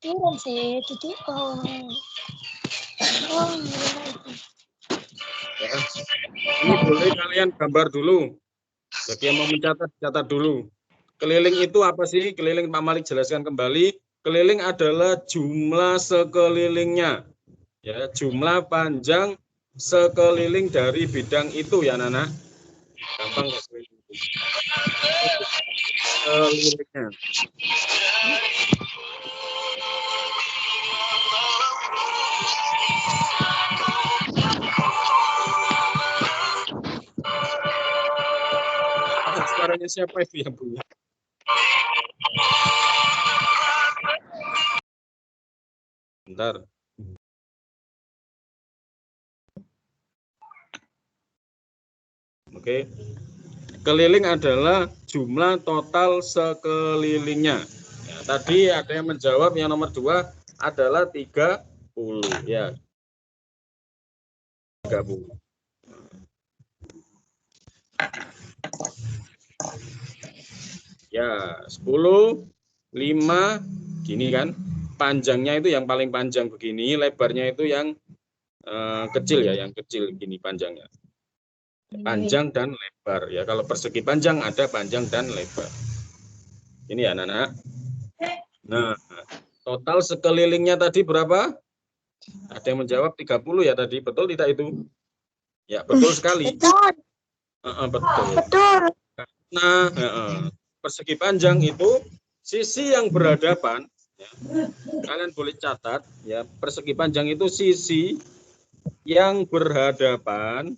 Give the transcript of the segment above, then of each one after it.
Turun sih, titik. Ya. Ini boleh kalian gambar dulu. Bagi yang mau mencatat, catat dulu. Keliling itu apa sih? Keliling Pak Malik jelaskan kembali. Keliling adalah jumlah sekelilingnya. Ya, jumlah panjang sekeliling dari bidang itu ya, Nana. Gampang nggak keliling itu? Sekelilingnya. Suaranya siapa itu yang bunyi? Bentar. Oke. Keliling adalah jumlah total sekelilingnya. Ya, tadi ada yang menjawab yang nomor 2 adalah 30 ya. 30. Ya, 10, 5 gini kan. Panjangnya itu yang paling panjang begini, lebarnya itu yang kecil ya, yang kecil gini panjangnya. Panjang dan lebar ya. Kalau persegi panjang ada panjang dan lebar. Ini ya, anak-anak. Nah, total sekelilingnya tadi berapa? Ada yang menjawab 30 ya tadi. Betul tidak itu? Ya, betul sekali. Betul. Betul. Betul. Nah, persegi panjang itu sisi yang berhadapan ya. Kalian boleh catat ya, persegi panjang itu sisi yang berhadapan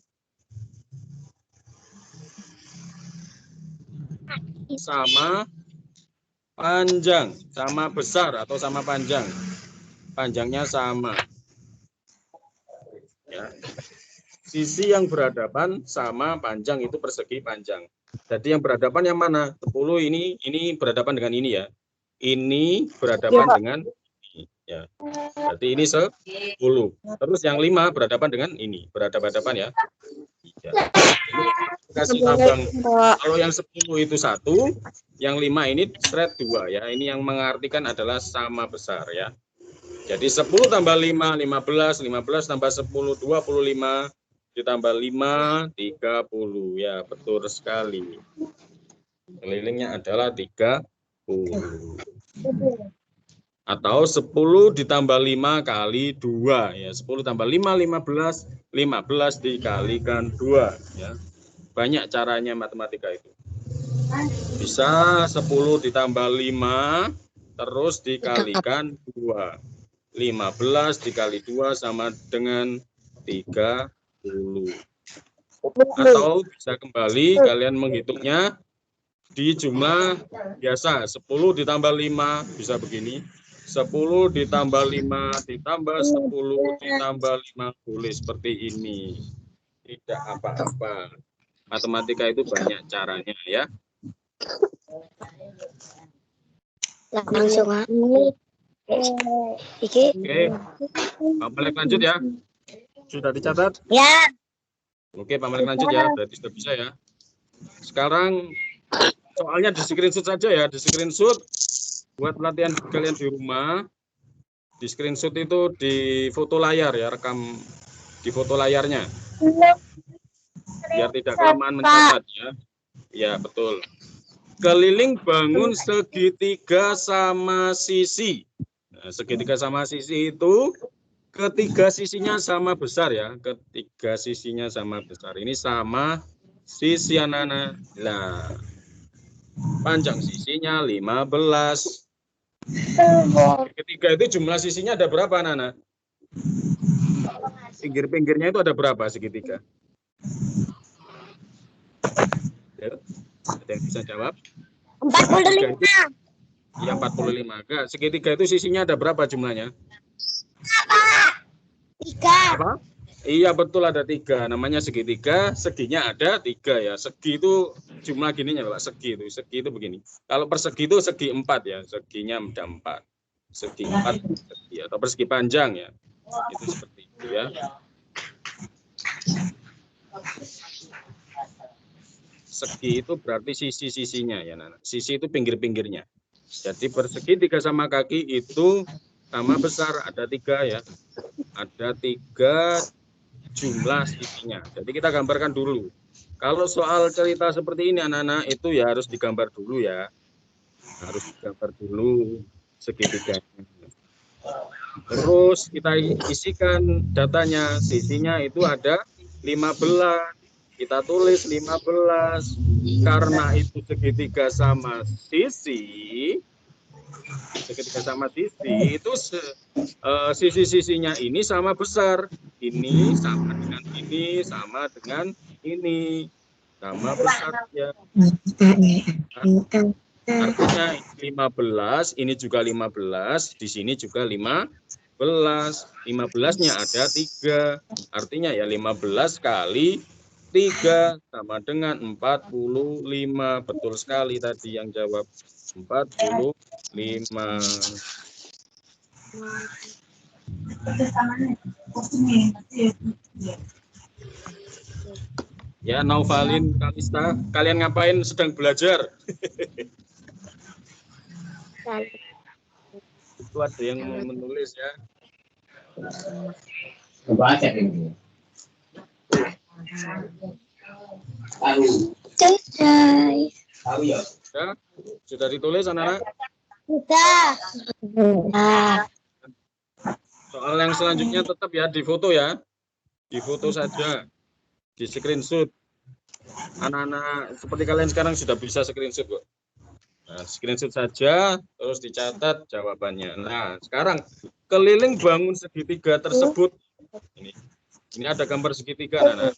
sama panjang, sama besar atau sama panjang. Panjangnya sama. Ya. Sisi yang berhadapan sama panjang itu persegi panjang. Jadi yang berhadapan yang mana? 10 ini berhadapan dengan ini ya. Ini berhadapan dengan ini ya. Berarti ini 10. Terus yang 5 berhadapan dengan ini, berhadapan-hadapan ya. Ya. Kasih abang. Kalau yang 10 itu 1, yang 5 ini thread 2 ya. Ini yang mengartikan adalah sama besar ya. Jadi 10 tambah 5, 15, 15 tambah 10, 25, ditambah 5, 30. Ya, betul sekali. Kelilingnya adalah 30. Atau 10 ditambah 5 kali 2. Ya, 10 tambah 5, 15. 15 dikalikan 2. Ya. Banyak caranya matematika itu. Bisa 10 ditambah 5, terus dikalikan 2. 15 dikali 2 sama dengan 30. Atau bisa kembali kalian menghitungnya di jumlah biasa. 10 ditambah 5 bisa begini. 10 ditambah 5 ditambah 10 ditambah 5 boleh seperti ini. Tidak apa-apa. Matematika itu banyak caranya ya. Langsung Oke, Pak Malik lanjut ya. Sudah dicatat? Ya. Oke, Pak Malik lanjut ya. Berarti sudah bisa ya. Sekarang soalnya di screenshot saja ya. Di screenshot buat pelatihan kalian di rumah. Di screenshot itu di foto layar ya. Rekam di foto layarnya. Biar tidak kelamaan mencatat ya. Ya, betul. Keliling bangun segitiga sama sisi. Nah, segitiga sama sisi itu ketiga sisinya sama besar ya. Ketiga sisinya sama besar. Ini sama sisi anak-anak. Nah, panjang sisinya 15. Ketiga itu jumlah sisinya ada berapa anak-anak? Pinggir-pinggirnya itu ada berapa segitiga? Ya, ada yang bisa jawab? 45. Iya, 45. Segitiga itu sisinya ada berapa jumlahnya? 3. Apa? Iya, betul ada 3. Namanya segitiga, seginya ada 3 ya. Segi itu jumlah gininya Pak, segi itu begini. Kalau persegi itu segi 4 ya, seginya ada 4. Segi 4 segi, atau persegi panjang ya. Itu seperti itu ya. Segi itu berarti sisi-sisinya ya, Nana. Sisi itu pinggir-pinggirnya. Jadi persegi 3 sama kaki itu sama besar, ada 3 ya. Ada 3 jumlah sisinya. Jadi kita gambarkan dulu. Kalau soal cerita seperti ini anak-anak itu ya harus digambar dulu ya. Harus digambar dulu segitiganya. Terus kita isikan datanya, sisinya itu ada 15. Kita tulis 15. Karena itu segitiga sama sisi, itu sisi-sisinya ini sama besar. Ini sama dengan ini, sama dengan ini. Sama besar ya. Artinya 15, ini juga 15, di sini juga 15. 15-nya ada 3. Artinya ya 15 kali 3 sama dengan 45. Betul sekali tadi yang jawab 45. Ya, Naufalin, Kalista, kalian ngapain? Sedang belajar? Itu ada yang mau menulis ya. Baca ini. Tahu ya? Sudah ditulis anak-anak? Sudah. Soal yang selanjutnya tetap ya difoto ya. Difoto saja. Di screenshot. Anak-anak seperti kalian sekarang sudah bisa screenshot kok. Nah, screenshot saja, terus dicatat jawabannya. Nah, sekarang keliling bangun segitiga tersebut. Ini ada gambar segitiga, anak-anak.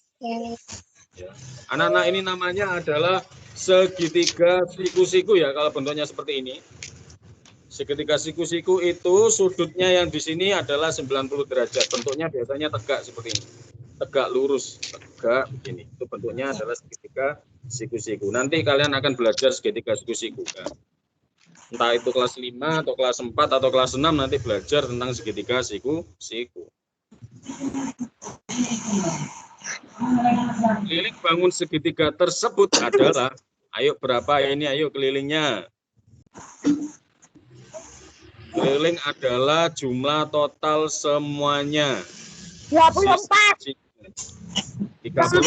Ya. Anak-anak ini namanya adalah segitiga siku-siku ya, kalau bentuknya seperti ini. Segitiga siku-siku itu sudutnya yang di sini adalah 90 derajat. Bentuknya biasanya tegak seperti ini. Tegak lurus, tegak begini. Itu bentuknya adalah segitiga siku-siku. Nanti kalian akan belajar segitiga siku-siku kan. Entah itu kelas 5 atau kelas 4 atau kelas 6 nanti belajar tentang segitiga siku-siku. Keliling bangun segitiga tersebut adalah, ayo berapa ini, ayo kelilingnya. Keliling adalah jumlah total semuanya. 24. 34.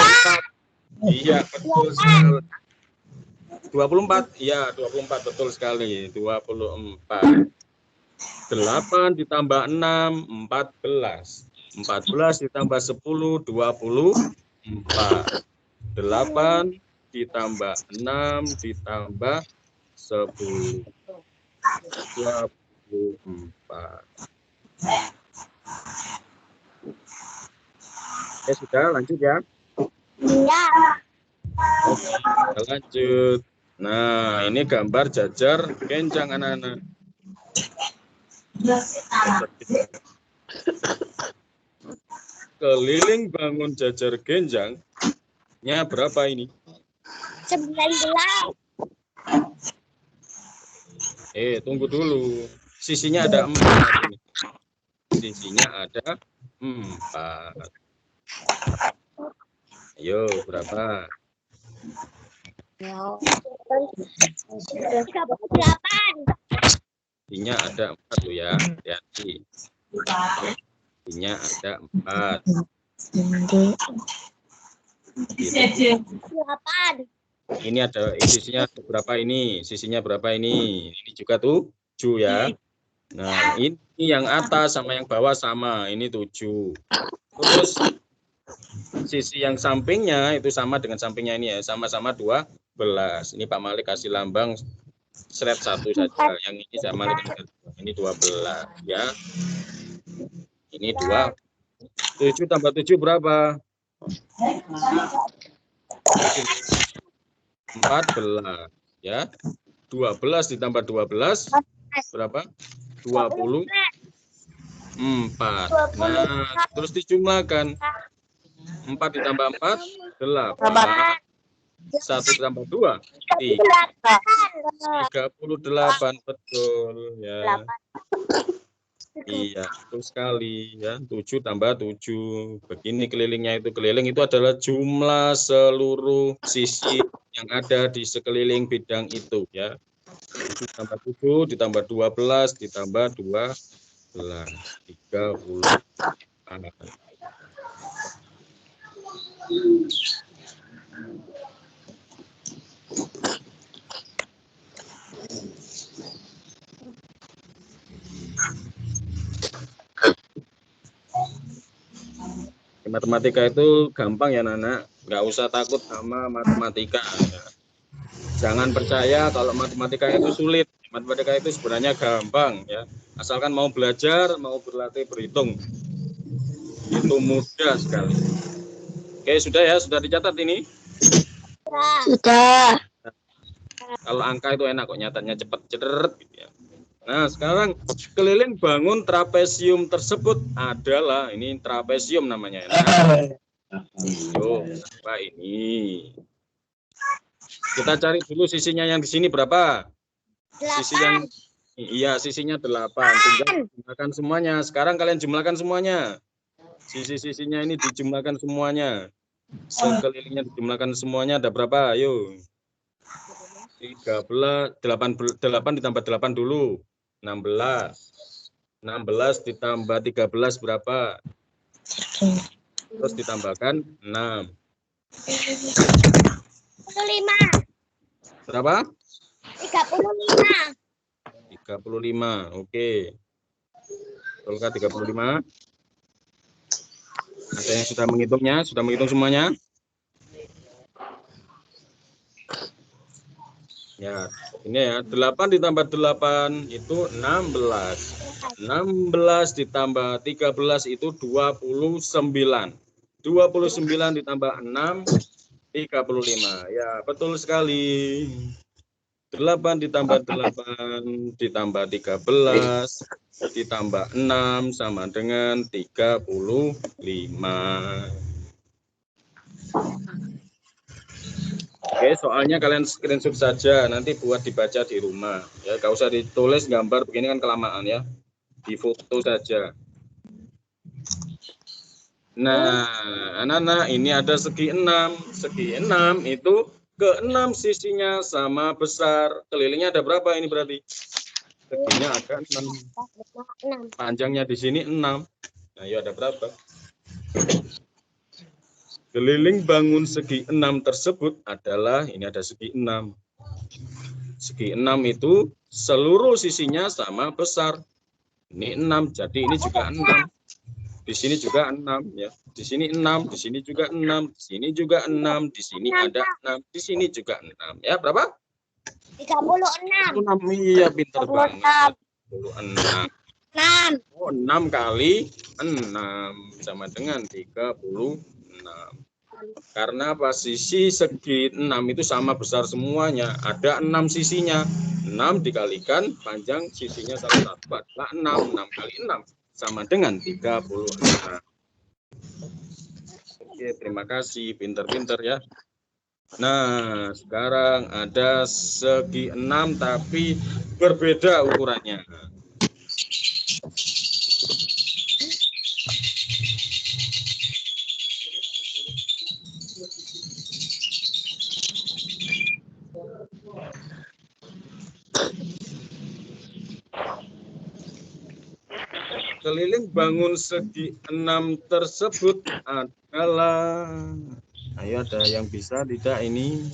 Iya, betul sekali. 24. Iya, 24 betul sekali. 24. 8 ditambah 6, 14. 14 ditambah 10, 24. 8 ditambah 6 ditambah 10. 24. Oke, sudah lanjut ya. Iya. Oke, kita lanjut. Nah, ini gambar jajar genjang anak-anak. Keliling bangun jajar genjangnya berapa ini? 19. Tunggu dulu. Sisinya ada 4 ini. Sisinya ada 4. Ayo, berapa? 38. Sisinya ada 4 loh ya. Hati-hati. Sisinya ada 4. 8. Ini ada sisinya berapa ini? Sisinya berapa ini? Ini juga 7 ya. Nah, ini yang atas sama yang bawah sama. Ini 7. Terus sisi yang sampingnya itu sama dengan sampingnya ini ya. Sama-sama 12. Ini Pak Malik kasih lambang seret 1 saja. Yang ini sama dengan ini 12 ya. Ini 2. 7 tambah 7 berapa? 14 ya. 12 ditambah 12 berapa? 24. Nah, terus dijumlahkan. 4 ditambah 4 8. 1 ditambah 2 38. Betul ya. Iya, betul sekali ya. 7 tambah 7. Begini kelilingnya itu. Keliling itu adalah jumlah seluruh sisi yang ada di sekeliling bidang itu ya. Ditambah 7, ditambah 12, ditambah 12. 30. Matematika itu gampang ya Nana, nggak usah takut sama matematika. Jangan percaya kalau matematika itu sulit. Matematika itu sebenarnya gampang ya, asalkan mau belajar, mau berlatih berhitung, itu mudah sekali. Oke, sudah ya, sudah dicatat ini. Sudah. Kalau angka itu enak kok, nyatanya cepat cederet gitu ya. Nah, sekarang keliling bangun trapesium tersebut adalah ini trapesium namanya. Yuk, apa ini? Kita cari dulu sisinya yang di sini berapa? Sisi yang iya, sisinya 8. Tinggal jumlahkan semuanya. Sekarang kalian jumlahkan semuanya. Sisi-sisinya ini dijumlahkan semuanya. Sekelilingnya dijumlahkan semuanya ada berapa? Ayo. 13, 8 ditambah 8 dulu. 16. 16 ditambah 13 berapa? Terus ditambahkan 6. 35. Berapa? 35. 35. Oke. Betulkah 35? Ada yang sudah menghitungnya? Sudah menghitung semuanya? Ya, ini ya. 8 ditambah 8 itu 16. 16 ditambah 13 itu 29. 29 ditambah 6, 35. Ya, betul sekali. 8 ditambah 8 ditambah 13 ditambah 6 sama dengan 35. Oke, soalnya kalian screenshot saja, nanti buat dibaca di rumah. Ya, gak usah ditulis gambar begini kan kelamaan ya. Di foto saja. Nah, anak-anak ini ada segi 6. Segi 6 itu ke-6 sisinya sama besar. Kelilingnya ada berapa ini berarti? Seginya ada 6. Panjangnya di sini 6. Nah, ya ada berapa? Keliling bangun segi 6 tersebut adalah, ini ada segi 6. Segi 6 itu seluruh sisinya sama besar. Ini 6, jadi ini juga 6. Di sini juga 6 ya. Di sini 6, di sini juga 6, di sini juga 6, di sini ada 6, di sini juga 6. Ya, berapa? 36. 6. Iya, pintar banget. 36. 6. Oh, 6 kali 6 sama dengan 36. Karena apa? Sisi segi 6 itu sama besar semuanya. Ada 6 sisinya. 6 dikalikan panjang sisinya salah satu adalah 6. 6 kali 6 sama dengan 36. Oke, terima kasih. Pinter-pinter ya. Nah, sekarang ada segi 6 tapi berbeda ukurannya. Keliling bangun segi 6 tersebut adalah, ayo ada yang bisa tidak ini?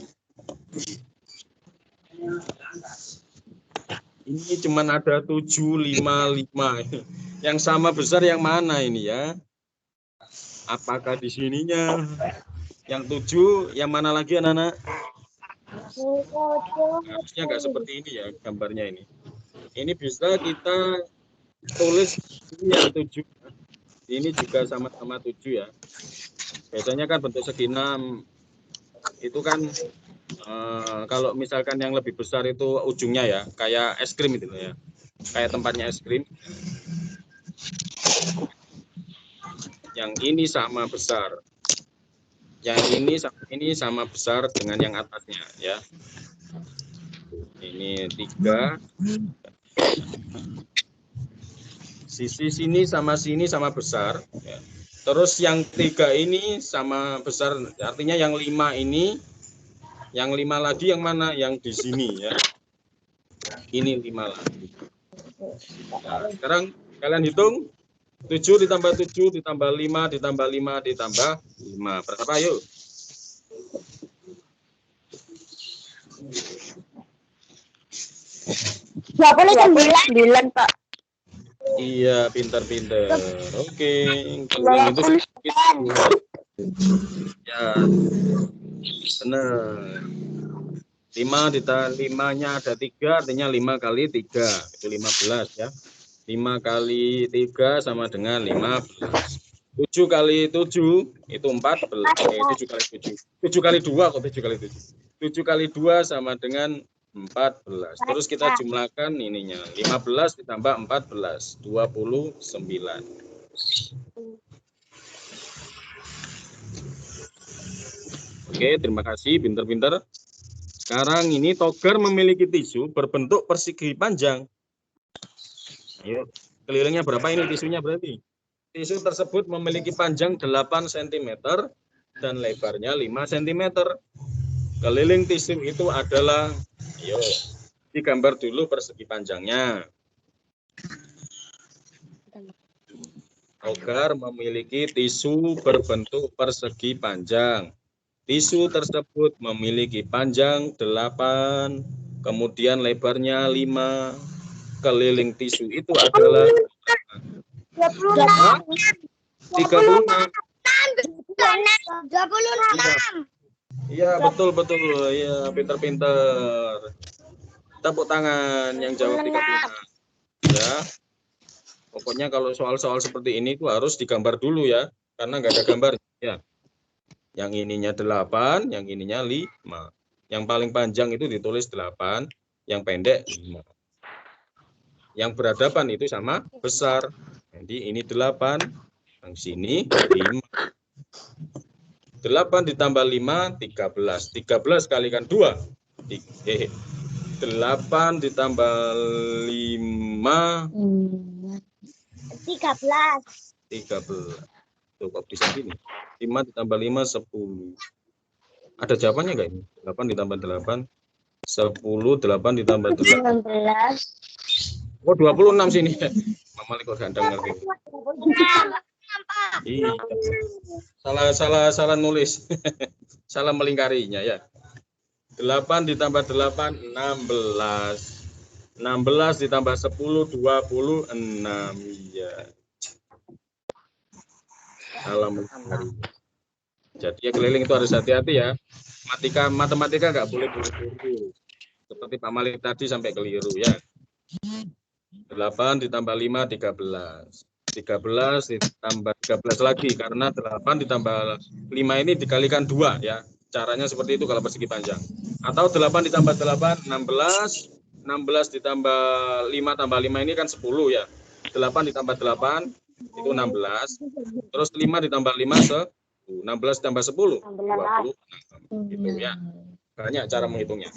Ini cuman ada 7, 5, 5. Yang sama besar yang mana ini ya? Apakah di sininya? Yang 7, yang mana lagi anak-anak? Harusnya nggak seperti ini ya gambarnya ini. Ini bisa kita tulis ini yang 7. Ini juga sama-sama 7 ya. Biasanya kan bentuk segi 6 itu kan kalau misalkan yang lebih besar itu ujungnya ya, kayak es krim itu ya. Kayak tempatnya es krim. Yang ini sama besar. Yang ini sama besar dengan yang atasnya ya. Ini 3. Sisi sini sama besar ya. Terus yang 3 ini sama besar, artinya yang 5 ini, yang 5 lagi yang mana? Yang di sini ya. Ini 5 lagi. Nah, sekarang kalian hitung 7 ditambah 7 ditambah 5 ditambah 5 ditambah 5. Berapa ayo? Sembilan, Pak. Iya, pintar-pintar. Oke, kalau itu ya benar. 5-nya ada 3, artinya 5 kali 3 itu 15 ya. 5 kali 3 sama dengan 15. 7 kali 7 itu 14. 7 kali 7. 7 kali 2 kok 7 kali 7. 7 kali 2 sama dengan 14. Terus kita jumlahkan ininya. 15 ditambah 14, 29. Oke, terima kasih, pintar-pintar. Sekarang ini Togar memiliki tisu berbentuk persegi panjang. Ayo, kelilingnya berapa ini tisunya berarti? Tisu tersebut memiliki panjang 8 cm dan lebarnya 5 cm. Keliling tisu itu adalah, ayo, digambar dulu persegi panjangnya. Togar memiliki tisu berbentuk persegi panjang. Tisu tersebut memiliki panjang 8, kemudian lebarnya 5. Keliling tisu itu adalah 36. 26. Iya, betul. Iya, pintar-pintar. Tepuk tangan yang jawab 36. Ya. Pokoknya kalau soal-soal seperti ini itu harus digambar dulu ya, karena nggak ada gambar ya. Yang ininya 8, yang ininya 5. Yang paling panjang itu ditulis 8, yang pendek 5. Yang berhadapan itu sama besar. Jadi ini 8, yang sini 5. 8 ditambah 5, 13. 13 kalikan 2. 8 ditambah 5. 13. Tuh, kok bisa gini? 5 ditambah 5, 10. Ada jawabannya nggak ini? 8 ditambah 8, 10, 8 ditambah 8. 19. Oh, 26 sini. Mama kok gandang ngerti. Iya. Salah nulis. Salah melingkarinya ya. 8 ditambah 8, 16. 16 ditambah 10, 26. Iya. Salah melingkarinya. Jadi ya keliling itu harus hati-hati ya. Matematika nggak boleh buru-buru. Seperti Pak Malik tadi sampai keliru ya. 8 ditambah 5, 13. 13 ditambah 13 lagi, karena 8 ditambah 5 ini dikalikan 2 ya. Caranya seperti itu kalau persegi panjang. Atau 8 ditambah 8, 16. 16 ditambah 5 tambah 5 ini kan 10 ya. 8 ditambah 8 itu 16. Terus 5 ditambah 5 16 tambah 10, 26. Gitu ya. Banyak cara menghitungnya.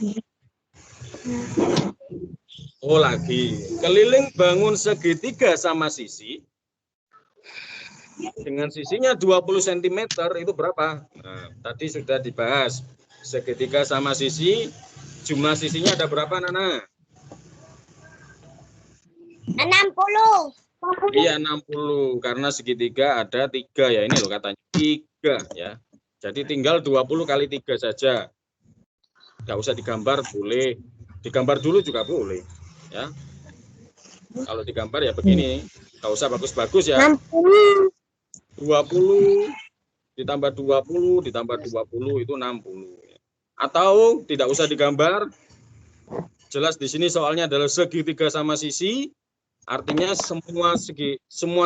Oh, lagi. Keliling bangun segitiga sama sisi. Dengan sisinya 20 cm itu berapa? Nah, tadi sudah dibahas. Segitiga sama sisi, jumlah sisinya ada berapa, Nana? 60. Iya, 60. Karena segitiga ada 3 ya. Ini loh katanya 3 ya. Jadi tinggal 20 kali 3 saja. Nggak usah digambar, boleh. Digambar dulu juga boleh. Ya. Kalau digambar ya begini. Nggak usah bagus-bagus ya. 20 ditambah 20 ditambah 20 itu 60. Atau tidak usah digambar. Jelas di sini soalnya adalah segitiga sama sisi. Artinya semua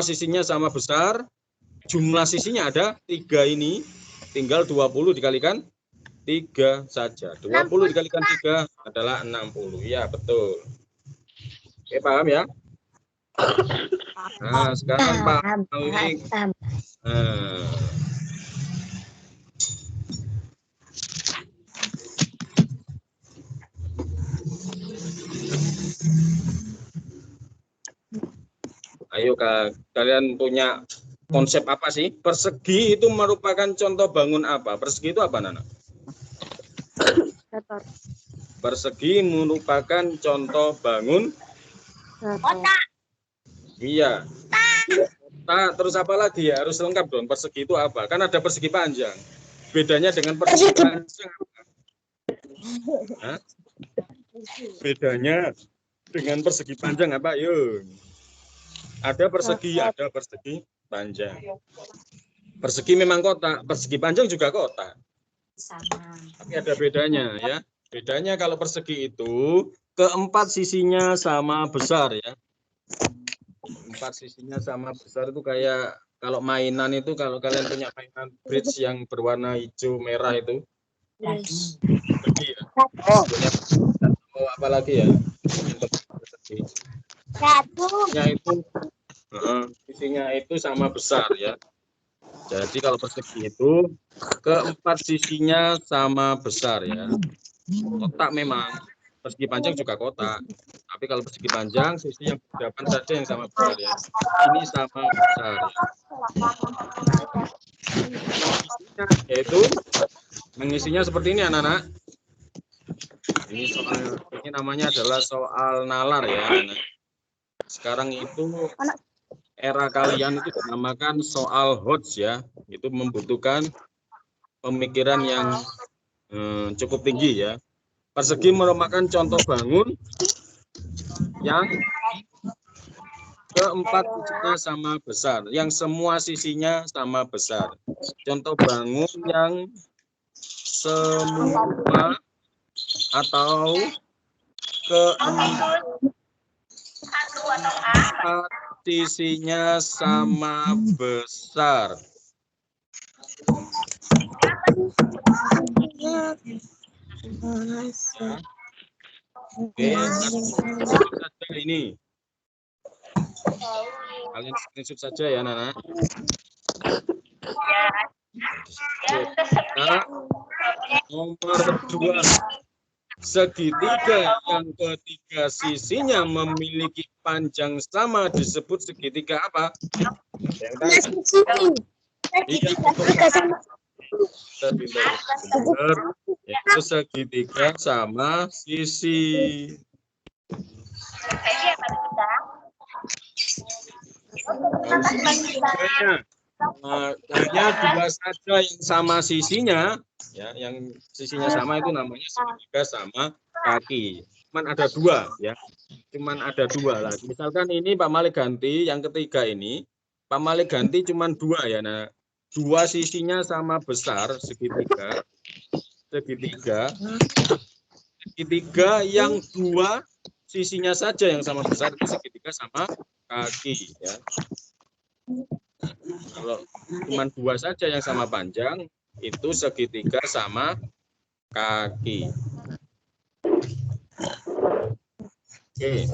sisinya sama besar, jumlah sisinya ada 3 ini, tinggal 20 dikalikan 3 saja. 20 dikalikan 3 adalah 60. Ya, betul. Oke, paham ya? Nah, sekarang Pak Malik. Ayo kalian punya konsep apa sih? Persegi itu merupakan contoh bangun apa? Persegi itu apa, Nana? Persegi merupakan contoh bangun. Kotak. Iya. Nah, terus apa lagi ya? Harus lengkap dong. Persegi itu apa? Kan ada persegi panjang. Bedanya dengan persegi panjang apa? Hah? Bedanya dengan persegi panjang apa? Yuk. Ada persegi panjang. Persegi memang kotak, persegi panjang juga kotak. Tapi ada bedanya ya. Bedanya kalau persegi itu keempat sisinya sama besar ya. Empat sisinya sama besar itu kayak kalau mainan itu, kalau kalian punya mainan bridge yang berwarna hijau merah itu. Persegi ya. Oh, apalagi ya? Persegi. Sisinya itu sama besar ya. Jadi kalau persegi itu keempat sisinya sama besar ya. Kotak memang, persegi panjang juga kotak. Tapi kalau persegi panjang sisi yang berhadapan saja yang sama besar ya. Ini sama besar ya. Yaitu mengisinya seperti ini anak-anak. Ini namanya adalah soal nalar ya anak. Sekarang itu era kalian itu dinamakan soal HOTS ya. Itu membutuhkan pemikiran yang cukup tinggi ya. Persegi merupakan contoh bangun yang keempat sisinya sama besar, yang semua sisinya sama besar. Contoh bangun yang semua atau keempat sisinya sama besar. Oke, saja ini. Kalian screenshot saja ya, Nana. Nah, nomor 2. Segitiga yang ketiga sisinya memiliki panjang sama disebut segitiga apa? Yang tadi. Iya, benar. Yaitu segitiga sama sisi. Hanya dua saja yang sama sisinya, ya, yang sisinya sama itu namanya segitiga sama kaki. Cuman ada dua, ya. Cuman ada dua lah. Misalkan ini Pak Malik ganti, yang ketiga ini Pak Malik ganti cuman dua ya. Nah, dua sisinya sama besar segitiga, segitiga yang dua sisinya saja yang sama besar itu segitiga sama kaki ya. Kalau cuma dua saja yang sama panjang itu segitiga sama kaki. Oke.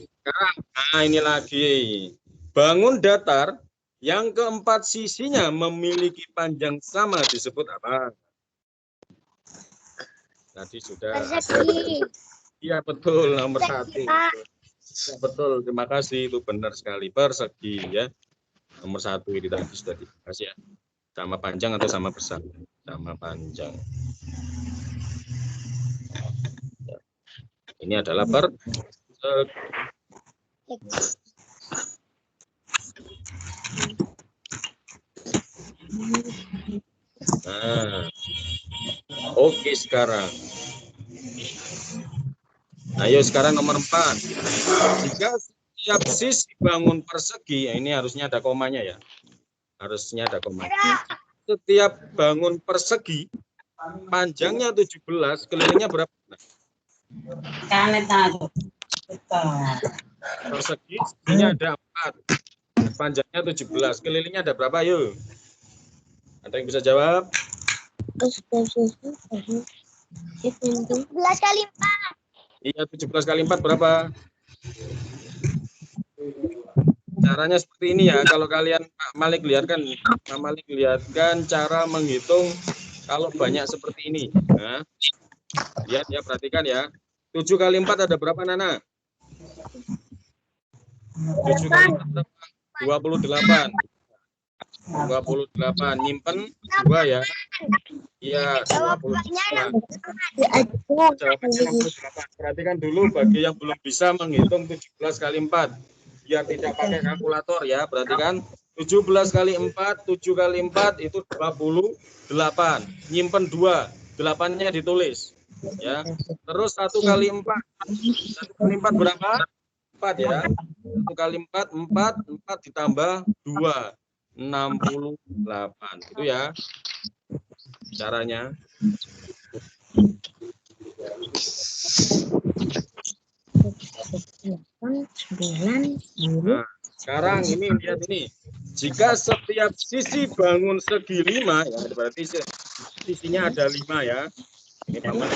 Sekarang ini lagi bangun datar yang keempat sisinya memiliki panjang sama disebut apa? Tadi sudah Persegi. Iya betul, nomor 1. Ya, betul, terima kasih, itu benar sekali, persegi ya. Nomor 1 ini tadi sudah dibahas ya. Sama panjang atau sama besar? Sama panjang. Ya. Ini adalah persegi. Nah, oke sekarang. Ayo sekarang nomor 4. Jika setiap sisi bangun persegi, ya ini harusnya ada komanya ya. Harusnya ada komanya. Setiap bangun persegi, panjangnya 17, kelilingnya berapa? Persegi, sisinya ada 4. Panjangnya 17, kelilingnya ada berapa? Yuk. Ada yang bisa jawab? 17 kali 4. Iya, 17 kali 4 berapa? Caranya seperti ini ya. Kalau kalian Pak Malik lihatkan cara menghitung kalau banyak seperti ini. Nah, lihat ya, perhatikan ya. 7 kali 4 ada berapa, Nana? 7 kali 4 berapa? 28. 28. Nyimpen 2 ya. Iya, 28. Jawabannya 68. Perhatikan dulu bagi yang belum bisa menghitung 17 kali 4. Biar tidak pakai kalkulator ya. Perhatikan 17 kali 4, 7 kali 4 itu 28. Nyimpen 2. 8-nya ditulis. Ya. Terus 1 kali 4. 1 kali 4 berapa? 4 ya. 1 kali 4, 4 ditambah 2. 68. Itu ya. Caranya. Nah, sekarang ini lihat ini. Jika setiap sisi bangun segi 5 ya, berarti sisinya ada 5 ya. Ini paman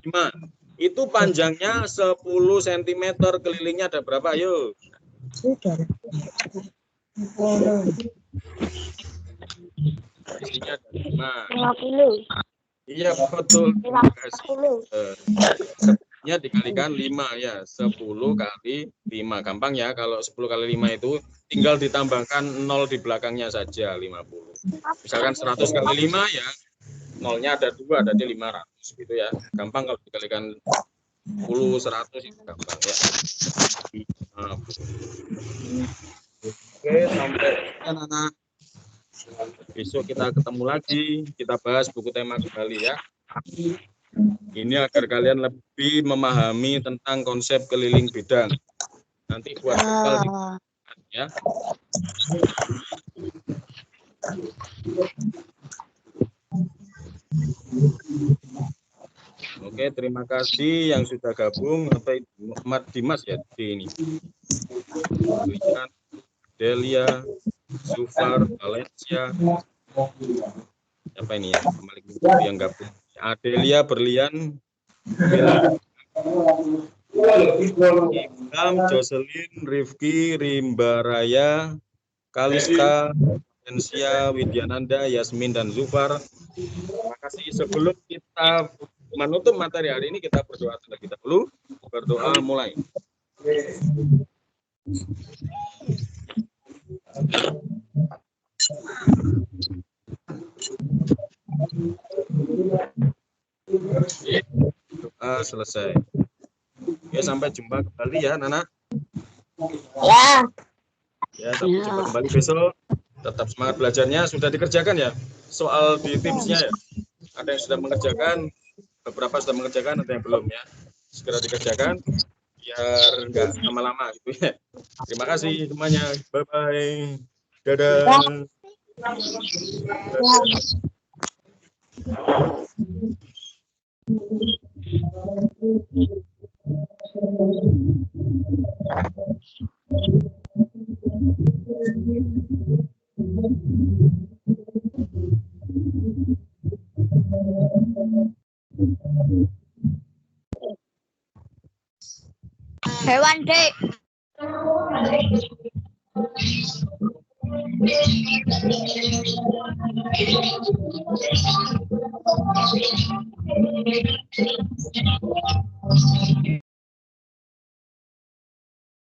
5. Itu panjangnya 10 cm, kelilingnya ada berapa? Ayo. Sisinya ada 5. 50. Iya, betul. 50. Nya dikalikan 5 ya. 10 kali 5. Gampang ya, kalau 10 kali 5 itu tinggal ditambahkan 0 di belakangnya saja, 50. Misalkan 100 kali 5 ya, nolnya ada 2, ada di 500 gitu ya. Gampang kalau dikalikan 10, 100 itu gampang ya. Oke, sampai anak-anak. Besok kita ketemu lagi, kita bahas buku tema kembali ya. Ini agar kalian lebih memahami tentang konsep keliling bidang. Nanti buat bekal ya. Oke, terima kasih yang sudah gabung. Sampai Dimas ya di ini. Delia, Sufar, Valencia. Apa ini ya? Yang gabung. Adelia, Berlian, Ilham, Jocelyn, Rifki, Rimbaraya, Kalista, Valencia, Widyananda, Yasmin, dan Zufar. Terima kasih. Sebelum kita menutup materi hari ini, kita berdoa terlebih dahulu. Berdoa mulai. Doa selesai. Oke, sampai jumpa kembali ya, Nana. Ya. Ya, sampai jumpa kembali besok. Tetap semangat belajarnya. Sudah dikerjakan ya? Soal di tipsnya ya? Ada yang sudah mengerjakan, beberapa sudah mengerjakan, ada yang belum ya. Segera dikerjakan, biar enggak lama-lama gitu ya. Terima kasih semuanya. Bye-bye. Dadah. Hewan dek.